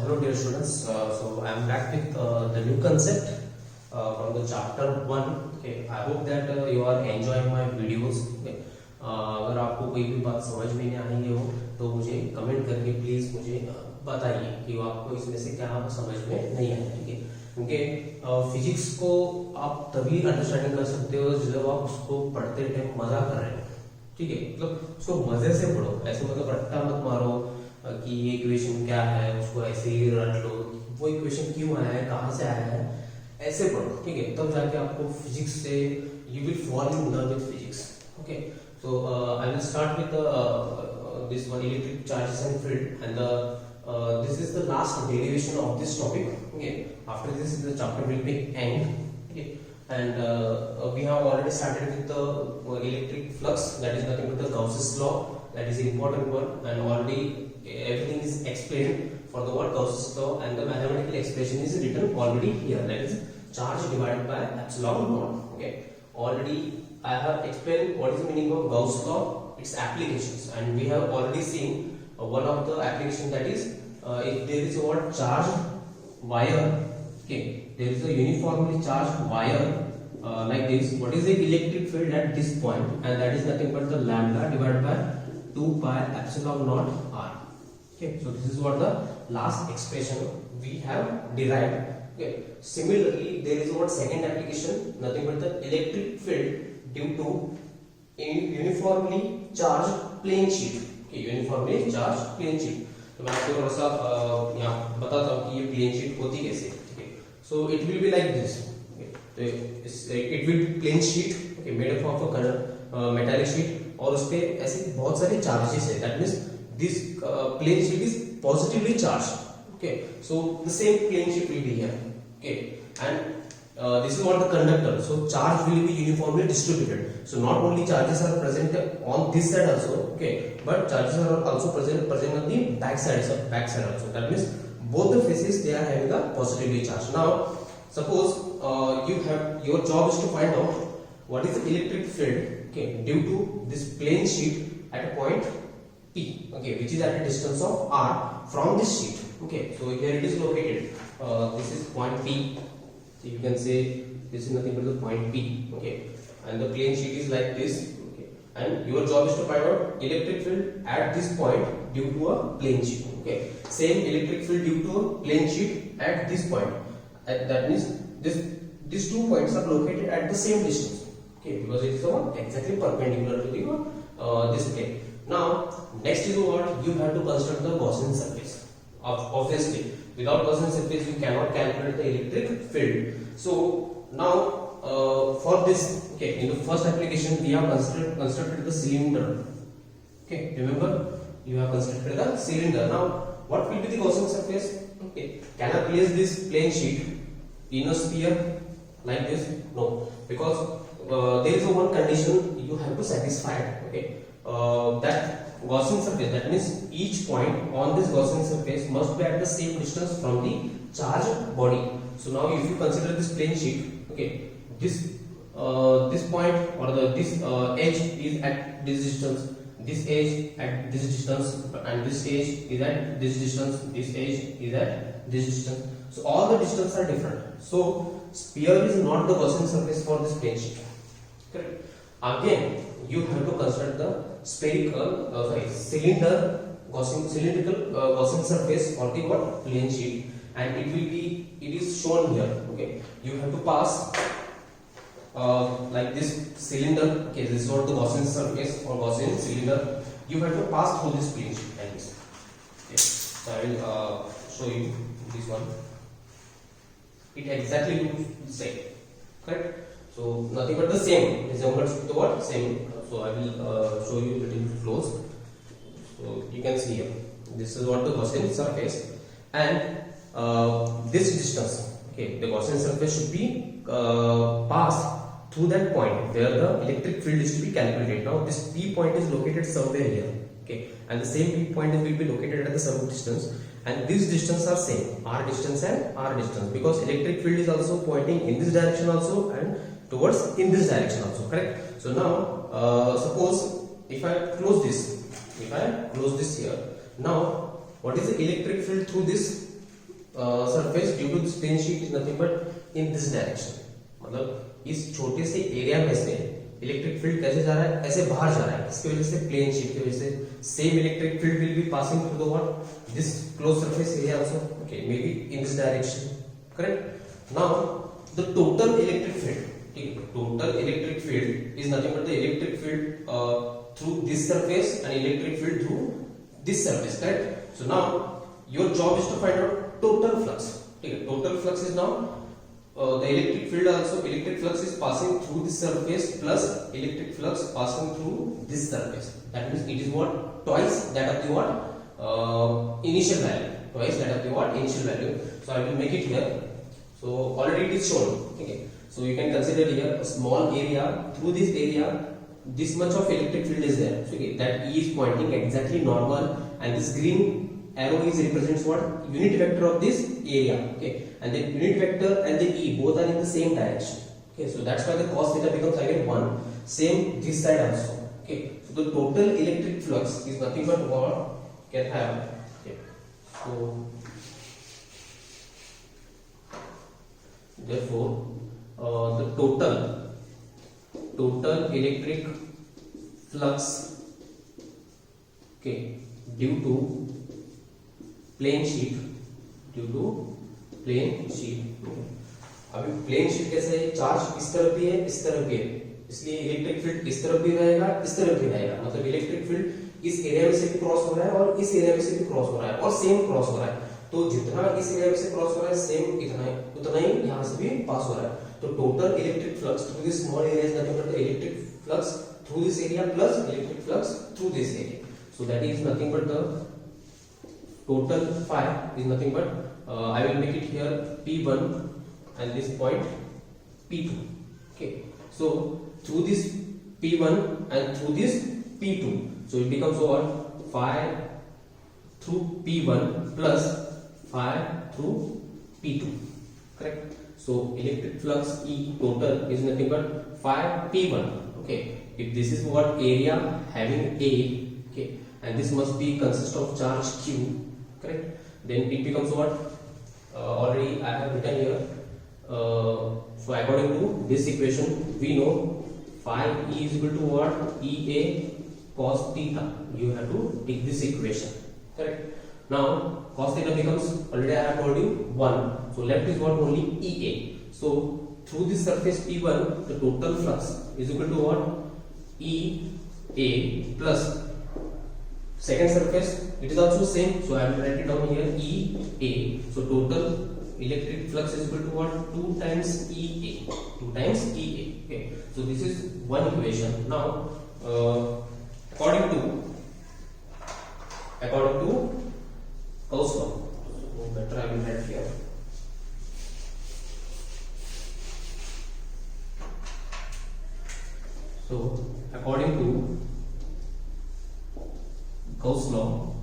Hello dear students, so I am back with the new concept from the chapter 1. Okay, I hope that you are enjoying my videos. Okay, अगर आपको कोई भी बात समझ में नहीं आई हो तो मुझे कमेंट करके प्लीज मुझे बताइए कि आपको इसमें से क्या समझ में नहीं आया. ठीक है, क्योंकि फिजिक्स को आप तभी अंडरस्टैंडिंग कर सकते हो जब आप उसको पढ़ते टाइम मजा कर रहे हो. ठीक है, मतलब उसको मजे से पढ़ो, ऐसे मतलब रट्टा मत मारो कि ये इक्वेशन क्या है उसको ऐसे ही रट लो, वो इक्वेशन क्यों आया है कहाँ से आया है, ऐसे पढ़ो. ठीक है, तब जाके आपको फिजिक्स से you will fall in love with physics. Okay, so I will start with this one, electric charges and field, and this is the last derivation of this topic. Okay, after this the chapter will be end. Okay, and we have already started with the electric flux, that is nothing but the Gauss's law, that is the important one, and already everything is explained for the what Gauss's law, and the mathematical expression is written already here, that is charge divided by epsilon naught. Okay, already I have explained what is the meaning of Gauss law, its applications, and we have already seen one of the application, that is if there is a what charged wire. Okay, there is a uniformly charged wire like this. What is the electric field at this point? And that is nothing but the lambda divided by 2 pi epsilon naught r. Okay, so this is what the last expression we have derived. Okay, similarly there is what second application, nothing but the electric field due to a uniformly charged plane sheet. Okay, uniformly charged plane sheet. तो मैं आपको थोड़ा सा यहाँ बताता हूँ कि ये प्लेन शीट होती कैसे. ठीक है, so it will be like this. It will be plane sheet, okay, made up of a metallic sheet, और उस पे ऐसे बहुत सारे चार्जेस है. That means this plane sheet is positively charged. Okay, so the same plane sheet will be here. Okay, and this is what the conductor. So charge will be uniformly distributed. So not only charges are present on this side also, okay, but charges are also present on the back side also. That means both the faces they are having a positively charged. Now suppose your job is to find out what is the electric field, okay, due to this plane sheet at a point P, okay, which is at a distance of r from this sheet. Okay, so here it is located. This is point P. So you can say this is nothing but the point P. Okay, and the plane sheet is like this. Okay, and your job is to find out electric field at this point due to a plane sheet. Okay, same electric field due to a plane sheet at this point. That means these 2 points are located at the same distance. Okay, because it is exactly perpendicular to the this plane. Now next is what you have to construct the Gaussian surface. Obviously without Gaussian surface you cannot calculate the electric field. So now for this, okay, in the first application we have constructed the cylinder. Okay, remember you have constructed the cylinder. Now what will be the Gaussian surface? Okay, can I place this plane sheet in a sphere like this? No, because there is a one condition you have to satisfy. Okay, that Gaussian surface, that means each point on this Gaussian surface must be at the same distance from the charged body. So now if you consider this plane sheet, okay, this point or this edge is at this distance, this edge at this distance, and this edge is at this distance, this edge is at this distance. So all the distances are different. So sphere is not the Gaussian surface for this plane sheet. Correct. Again you have to construct the cylindrical Gaussian surface or the what plane sheet, and it is shown here. Okay, you have to pass like this cylinder. Okay, this is what the Gaussian surface or Gaussian cylinder. You have to pass through this plane sheet like this. Okay, so I will show you this one. It exactly looks the same. Correct. So nothing but the same resemblance to the what same. So I will show you little close. So you can see here. This is what the Gaussian surface, and this distance. Okay, the Gaussian surface should be passed through that point where the electric field is to be calculated. Now this P point is located somewhere here. Okay, and the same P point will be located at the some distance, and these distances are same, r distance and r distance, because electric field is also pointing in this direction also and towards in this direction also. Correct. So now suppose if I close this here, now what is the electric field through this surface due to this plane sheet is nothing but in this direction. मतलब इस छोटे से area में से electric field कैसे जा रहा है, ऐसे बाहर जा रहा है, इसकी वजह से प्लेन शीट की वजह से same electric field will be passing through the what this close surface area also. Okay, may be in this direction. Correct. Now the total electric field, ठीक है, total electric field is nothing but the electric field through this surface and electric field through this surface. Correct. So now your job is to find out total flux. Okay, total flux is now the electric field also, electric flux is passing through this surface plus electric flux passing through this surface. That means it is what, twice that of the what initial value, twice that of the what initial value. So I will make it here. So already it is shown. Okay, so you can consider here a small area. Through this area this much of electric field is there. So okay, that E is pointing exactly normal, and this green arrow is represents what, unit vector of this area. Okay, and the unit vector and the E both are in the same direction. Okay, so that's why the cos theta becomes again 1. Same this side also. Okay, so the total electric flux is nothing but what can have. Okay, so therefore the total electric flux, okay, due to plane sheet, अभी plane sheet कैसे है, charge इस तरफ भी है इस तरफ भी है, इसलिए इलेक्ट्रिक फील्ड इस तरफ भी रहेगा इस तरफ भी रहेगा. मतलब इलेक्ट्रिक फील्ड इस एरिया में से भी क्रॉस हो रहा है और इस एरिया में से भी क्रॉस हो रहा है और सेम क्रॉस हो रहा है. तो जितना इस एरिया में से क्रॉस हो रहा है सेम उतना ही यहाँ से भी पास हो रहा है. तो total electric flux through this small area is nothing but the electric flux through this area plus electric flux through this area. So that is nothing but the total phi is nothing but I will make it here P1 and this point P2. Okay, so through this P1 and through this P2, so it becomes what, phi through P1 plus phi through P2. Correct. So electric flux E total is nothing but phi P1. Okay, if this is what area having A, okay, and this must be consist of charge Q. Correct. Then it becomes what, already I have written here. So according to this equation, we know phi E is equal to what, EA cos theta. You have to take this equation. Correct. Now cos theta becomes, already I have told you, 1. So left is what, only EA. So through this surface P1, the total flux is equal to what, EA plus second surface, it is also same, so I will write it down here, EA. So total electric flux is equal to what, 2 times EA, 2 times EA. Okay, so this is one equation. Now according to Gauss law, so better I will write here. So according to Gauss law,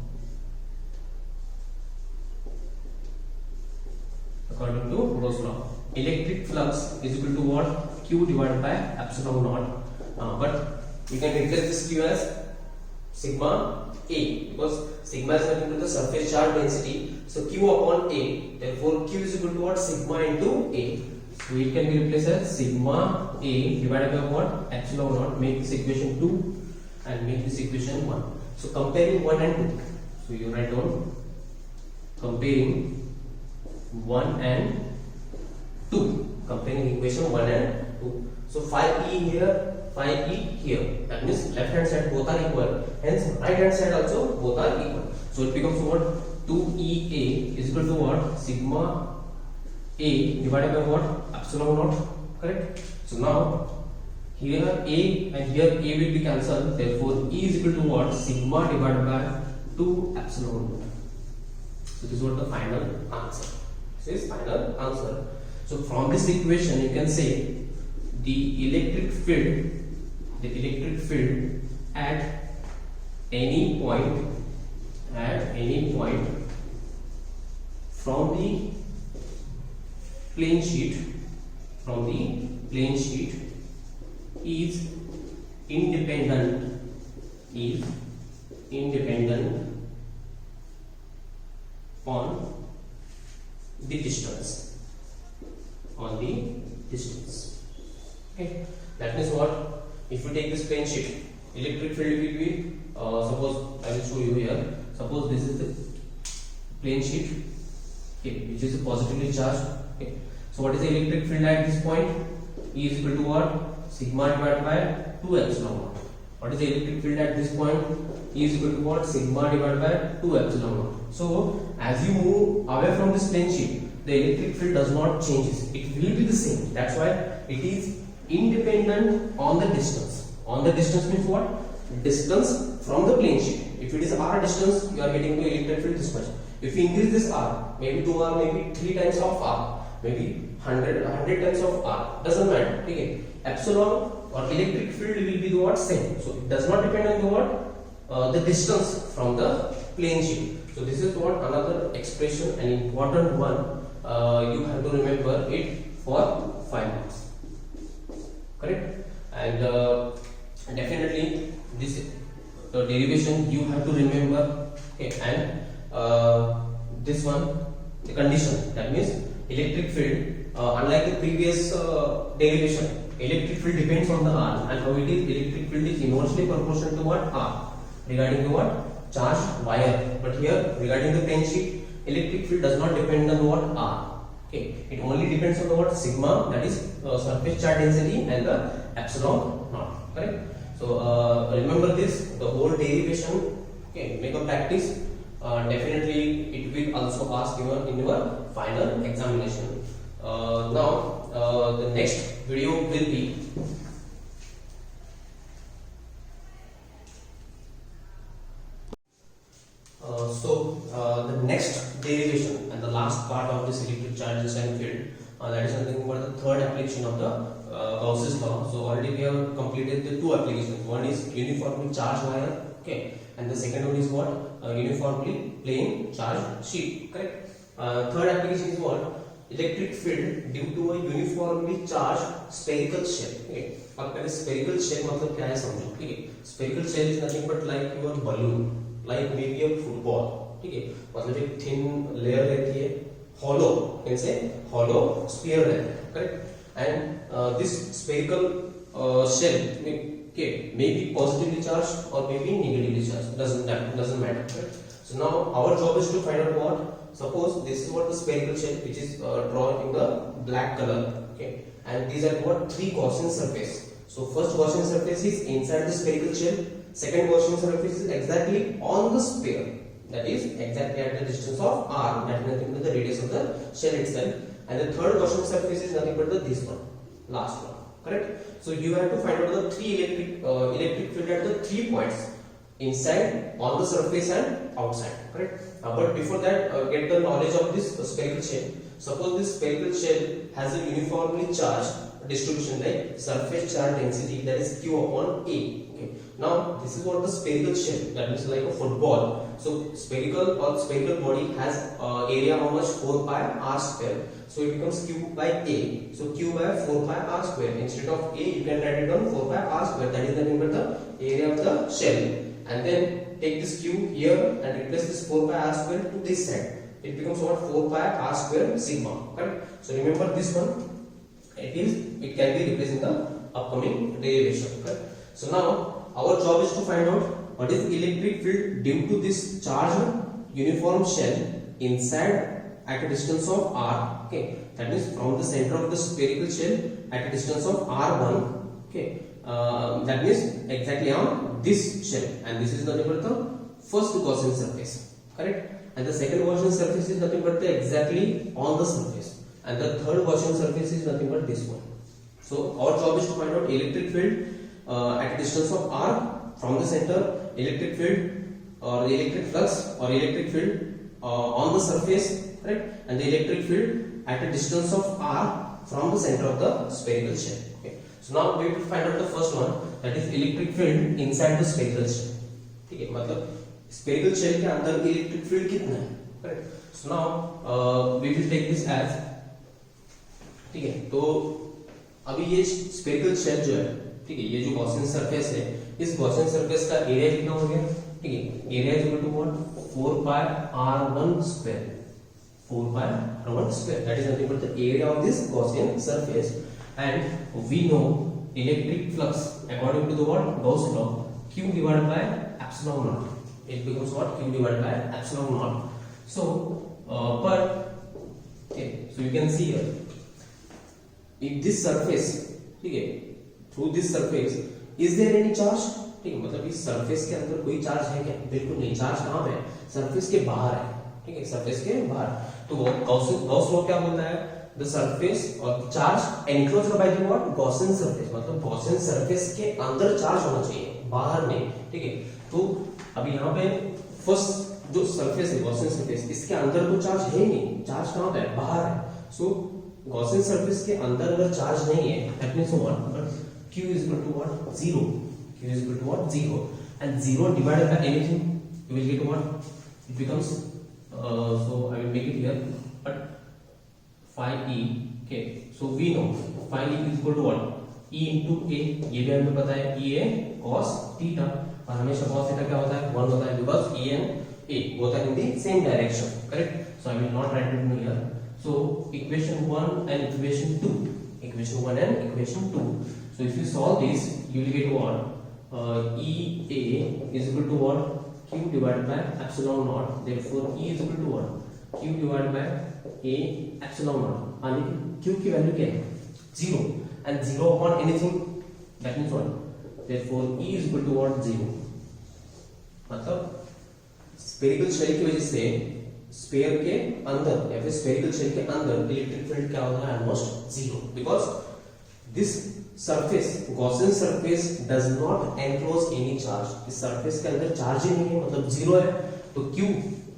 electric flux is equal to what, Q divided by epsilon naught. But we can replace this Q as sigma A, because sigma is nothing but the surface charge density. So Q upon A, therefore Q is equal to what, sigma into A. So it can be replaced as sigma A divided by what, epsilon naught. Make this equation 2 and make this equation 1. So comparing 1 and 2, so you write down comparing 1 and 2, comparing equation 1 and 2. So phi E here, phi E here, that means left hand side both are equal, hence right hand side also both are equal. So it becomes what, 2EA is equal to what, sigma A divided by what, epsilon naught. Correct. So now here A and here A will be cancelled, therefore E is equal to what, sigma divided by 2 epsilon naught. So this is what the final answer. This is final answer. So from this equation you can say the electric field at any point from the plane sheet is independent on the distance, on the distance. Okay, that means what? If you take this plane sheet, electric field will be suppose I will show you here. Suppose this is the plane sheet, okay, which is positively charged. Okay, so what is the electric field at this point? E is equal to what? Sigma divided by 2 epsilon naught. What is the electric field at this point? E is equal to what? Sigma divided by 2 epsilon naught. So as you move away from this plane sheet, the electric field does not change. It will be the same. That's why it is independent on the distance. On the distance means what? Distance from the plane sheet. If it is r distance, you are getting the electric field this much. If you increase this r, maybe 2r, maybe 3 times of r, maybe 100 times of r, doesn't matter. Okay, epsilon or electric field will be the what? Same. So it does not depend on the what? The distance from the plane sheet. So this is what another expression, an important one. You have to remember it for 5 marks. Correct? And definitely this derivation you have to remember. Okay, and this one, the condition, that means electric field, unlike the previous derivation, electric field depends on the r, and how it is, electric field is inversely proportional to what? R, regarding the what? Charged wire. But here regarding the plane sheet, electric field does not depend on what? R. Okay, it only depends on the what? Sigma, that is surface charge density, and the epsilon naught. Correct? So remember this, the whole derivation. Okay, make a practice. Definitely it will also ask you in your final examination. Now the next video will be the next derivation and the last part of this electric charge and field, that is something about the third application of the Gauss's law. So already we have completed the 2 applications. One is uniformly charged wire, okay, and the second one is what? Uniformly plane charge sheet. Correct? Third application is what? Electric field due to a uniformly charged spherical shell. Okay, अब पहले spherical shell मतलब क्या है समझो. ठीक है, spherical shell is nothing but like your balloon, like maybe a football. ठीक है, मतलब एक thin layer रहती है, hollow, can say hollow sphere रहता है. Correct? And this spherical shell okay, may be positively charged or may be negatively charged. Doesn't matter. Right? So now our job is to find out what. Suppose this is what the spherical shell, which is drawn in the black color. Okay, and these are what? 3 Gaussian surface. So first Gaussian surface is inside the spherical shell. Second Gaussian surface is exactly on the sphere. That is exactly at the distance of r. That is nothing but the radius of the shell itself. And the third Gaussian surface is nothing but this one, last one. Correct? So you have to find out the 3 electric field at the 3 points, inside, on the surface, and outside. Correct? But before that, get the knowledge of this spherical shell. Suppose this spherical shell has a uniformly charged distribution, like surface charge density, that is Q upon A. Okay. Now this is what the spherical shell, that means like a football. So spherical body has area how much? 4 pi r square. So it becomes Q by A. So Q by 4 pi r square. Instead of A, you can write it down 4 pi r square. That is nothing but the area of the shell. And then take this Q here and replace this 4 pi r square to this side. It becomes what? 4 pi r square sigma. Correct? So remember this one. It can be replaced in the upcoming derivation. Correct? So now our job is to find out what is electric field due to this charged uniform shell inside at a distance of r. Okay, that means from the center of the spherical shell at a distance of r1. Okay, that means exactly on this shell, and this is nothing but the first Gaussian surface. Correct? And the second Gaussian surface is nothing but the exactly on the surface, and the third Gaussian surface is nothing but this one. So our job is to find out electric field at a distance of r from the center, electric field or electric flux or electric field on the surface, right? And the electric field at a distance of r from the center of the spherical shell. Okay. So now we have to find out the first one, that is electric field inside the spherical shell. ठीक है, मतलब spherical shell के अंदर electric field कितना है? Correct. So now we will take this as, ठीक है, तो अभी ये spherical shell जो है, ठीक है, ये जो Gaussian surface है, इस Gaussian surface का एरिया कितना हो गया? ठीक है, area is equal to what? 4 pi r1 square. 4 pi r1 square. That is nothing but the area of this Gaussian surface. And we know electric flux according to the what? Gauss law, Q divided by epsilon naught. It becomes what? Q divided by epsilon naught. So so you can see here, if this surface, okay, through this surface is there any charge? ठीक है, मतलब इस surface के अंदर कोई charge है क्या? बिल्कुल नहीं. चार्ज कहाँ पे है? सरफेस के बाहर है. ठीक है, सरफेस के बाहर. तो गॉस लॉ क्या बोलता है? द सरफेस और charge enclosed by the what? Gaussian surface. मतलब गॉसियन सरफेस के अंदर चार्ज होना चाहिए, बाहर नहीं. ठीक है, तो अभी यहाँ पे फर्स्ट जो सरफेस है गॉसियन सरफेस, इसके अंदर तो चार्ज है नहीं. चार्ज कहाँ पे है? बाहर है. सो गॉसियन सरफेस के अंदर अगर चार्ज नहीं है, that means what? Q is equal to what? 0. Q is equal to what? 0. And 0 divided by anything, you will get what? It becomes, so I will make it here, but phi E. Okay, so we know phi E is equal to what? E into A. ये भी हमें पता है, EA cos theta. और हमेशा cos theta क्या होता है? 1 होता है, because E and A both are in the same direction. Correct? So I will not write it here. So equation 1 and equation 2. Equation 1 and equation 2. So if you solve this, you will get what? EA is equal to what? Q divided by epsilon naught. Therefore, E is equal to what? Q divided by A epsilon naught. And Q की value क्या है? 0. And 0 upon anything, that means what? Therefore, E is equal to what? 0. मतलब spherical shell की वजह से sphere के अंदर या फिर स्फेरिकल शेल के अंदर इलेक्ट्रिक फील्ड क्या होता है? Almost 0. Because this surface, Gaussian surface, does not enclose any charge. इस सरफेस के अंदर चार्ज ही नहीं है, मतलब 0 है. तो Q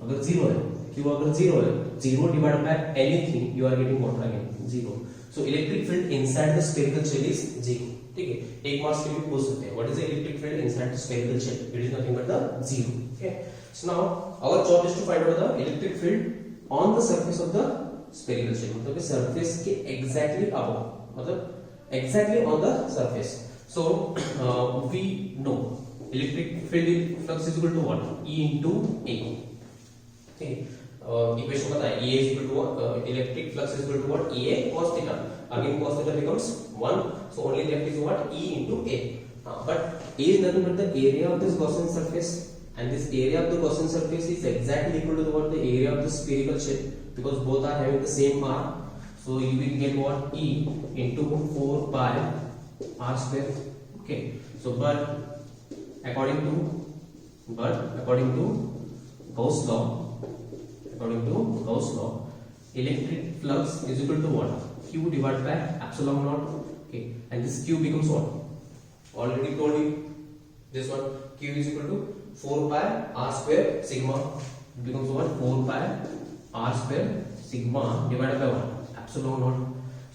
अगर 0 है, Q अगर 0 है, 0 divided by anything, you are getting what again? 0. So electric field inside the spherical shell is 0. ठीक है, एक मार्क्स के भी पूछ सकते हैं, what is the electric field inside the spherical shell? It is nothing but the 0. Okay, so now our job is to find out the electric field on the surface of the spherical shell. मतलब surface के exactly above, मतलब exactly on the surface. So we know electric field flux is equal to what? E into A. ठीक है, equation पता है, E is equal to what? Electric flux is equal to what? EA cos theta. Again cos theta becomes 1. So only left is what? E into A. But A is nothing but the area of this Gaussian surface. And this area of the Gaussian surface is exactly equal to what? The area of the spherical shell, because both are having the same r. So you will get what? E into 4 pi r square. Okay, so but according to Gauss law, electric flux is equal to what? Q divided by epsilon naught. Okay, and this Q becomes what? Already told you this one. Q is equal to 4 pi r square sigma. It becomes what? 4 pi r square sigma divided by what? Epsilon naught.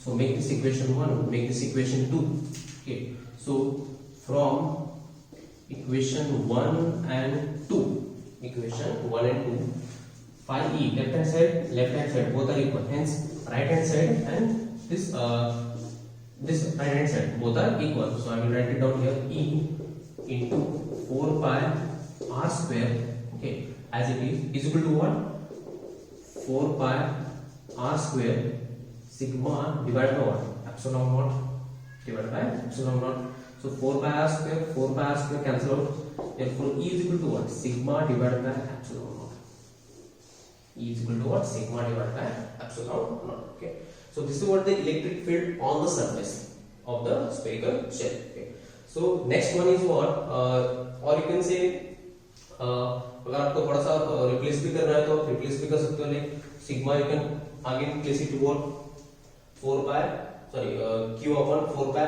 So make this equation 1, make this equation 2. Okay, so from equation 1 and 2, phi E, left hand side both are equal. Hence right hand side and this right hand side both are equal. So I will write it down here, E into 4 pi r square, okay, as it is equal to what? 4 pi r square sigma divided by what? Epsilon naught divided by epsilon naught. So 4 pi r square cancel out. Therefore E is equal to what? Sigma divided by epsilon naught. E is equal to what? Sigma divided by epsilon naught. Okay, so this is what the electric field on the surface of the spherical shell. Okay, so next one is what? Or you can say अगर आपको थोड़ा सा replace भी करना है तो आप replace भी कर सकते हो. Like sigma you can again place it to 4 pi Q upon 4 pi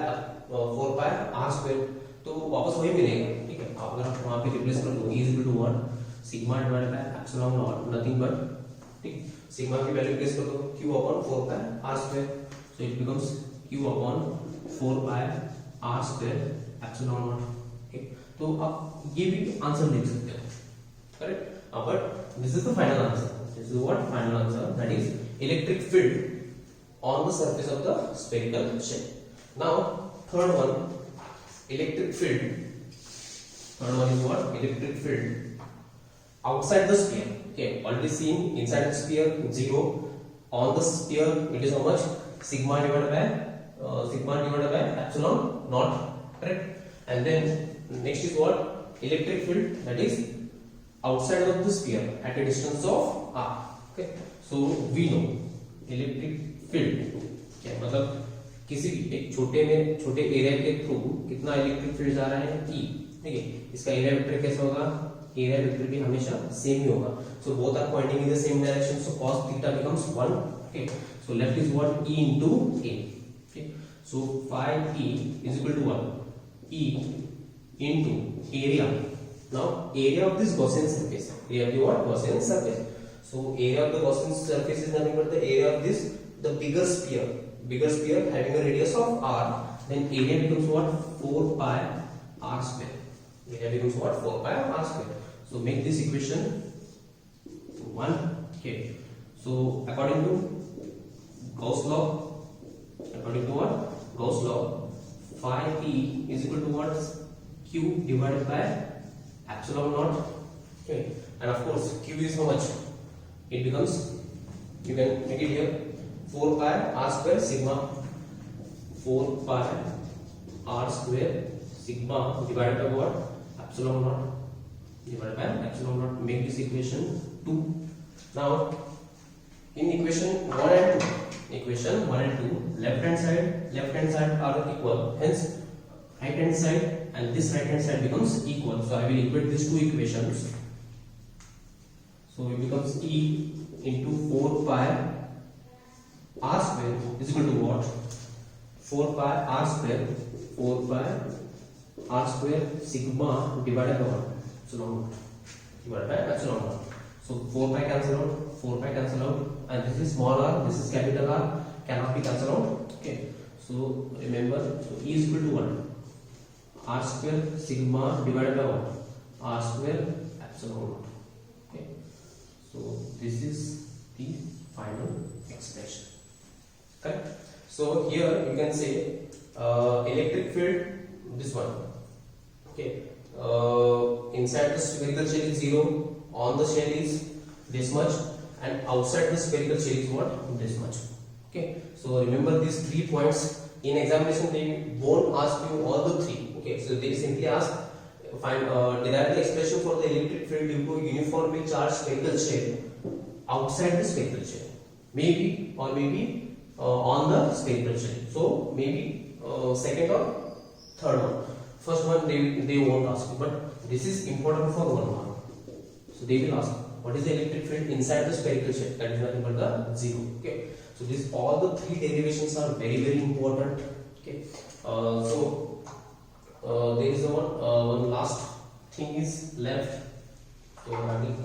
r square. तो वापस वही मिलेगा. ठीक है, आप अगर आप वहां पे रिप्लेस कर दो, E is equal to what? Sigma divided by epsilon not, nothing but, ठीक, सिग्मा की वैल्यू प्लेस कर दो Q upon 4 pi r square. So it becomes Q upon 4 pi r square epsilon not. ठीक, तो आप ये भी आंसर लिख सकते हो. Correct. But this is the final answer. This is what? Final answer, that is electric field on the surface of the spherical shell. Now third one, electric field. Third one is what? Electric field outside the sphere. Okay, already seen inside the sphere 0. On the sphere it is how much? Sigma divided by epsilon naught, correct? And then next is what? Electric field, that is outside of the sphere at a distance of r. Okay, so we know electric field क्या मतलब किसी भी एक छोटे area के through कितना electric field जा रहा है E, ठीक है? इसका एरिया वेक्टर कैसा होगा? एरिया वेक्टर भी हमेशा सेम ही होगा. So both are pointing in the same direction, so cos theta becomes 1. Okay, so left is what? E into A. Okay, so phi E is equal to what? E into area. Now area of this Gaussian surface, area of the what? Gaussian surface. So area of the Gaussian surface is nothing but the area of this, the bigger sphere having a radius of r. Then area becomes what? 4 pi r square. Area becomes what? 4 pi r square. So make this equation 1. Okay, so according to Gauss law, phi E is equal to what? Q divided by epsilon naught. Okay, and of course Q is how much? It becomes, you can make it here, 4 pi r square sigma, 4 pi r square sigma divided by what? Epsilon naught divided by epsilon naught. Make this equation 2. Now in equation 1 and 2, left hand side are equal, hence right hand side and this right hand side becomes equal. So I will equate these two equations. So it becomes E into 4 pi r square is equal to what? 4 pi r square sigma divided by what? Epsilon naught divided by epsilon naught. So 4 pi cancel out, and this is small r, this is capital R, cannot be cancelled out. Okay, so remember, so E is equal to what? R square sigma divided by what? R square epsilon naught. Okay, so this is the final expression. Correct? So here you can say electric field, this one. Okay, inside the spherical shell is 0, on the shell is this much, and outside the spherical shell is what? This much. Okay, so remember these 3 points. In examination they won't ask you all the 3. Okay, so they simply ask derive the expression for the electric field due to uniformly charged spherical shell outside the spherical shell, maybe on the spherical shell. So maybe second or third one. First one they won't ask you, but this is important for 1 mark. So they will ask what is the electric field inside the spherical shell, that is nothing but the 0. Okay, so this all the 3 derivations are very important. Okay, so there is one last thing is left. So I will